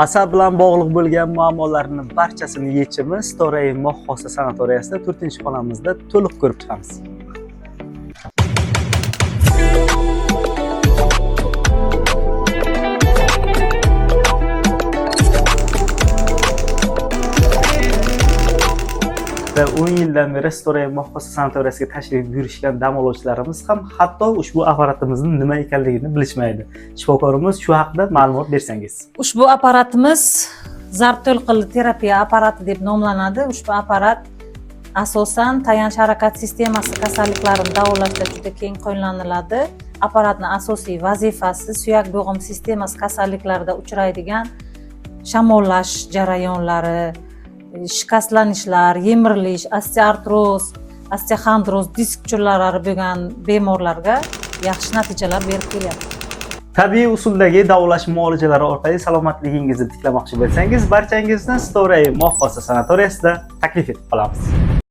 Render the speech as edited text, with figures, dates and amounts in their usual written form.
Asab bilan bog'liq bo'lgan muammolarning barchasini yechimi Storay Moxosa sanatoriyasida 4-xonamizda to'liq ko'rib chiqamiz. Ve 10 yildan beri Storay Moxosa sanatoriyasiga tashrif buyurishgan dam oluvchilarimiz ham hatto ushbu apparatimizning nima ekanligini bilishmaydi. Shifokorimiz shu haqida ma'lumot bersangiz. Ushbu apparatimiz zarb to'lqinli terapiya apparati deb nomlanadi. Ushbu apparat asosan tayanch harakat sistemasi kasalliklarini davolashda juda keng qo'llaniladi. Apparatning asosiy vazifasi suyak bo'g'im sistemasi kasalliklarida uchraydigan shamollash jarayonlari, shikastlanishlar, yemirilish, osteoartroz, osteoxondroz, disk uchurlari bo'lgan bemorlarga yaxshi natijalar berib kelyapti. Tabiiy usuldagi davolash muolajalari orqali salomatligingizni tiklamoqchi bo'lsangiz, barchangizni Storay Moxosa sanatoriyasida taklif etib qolamiz.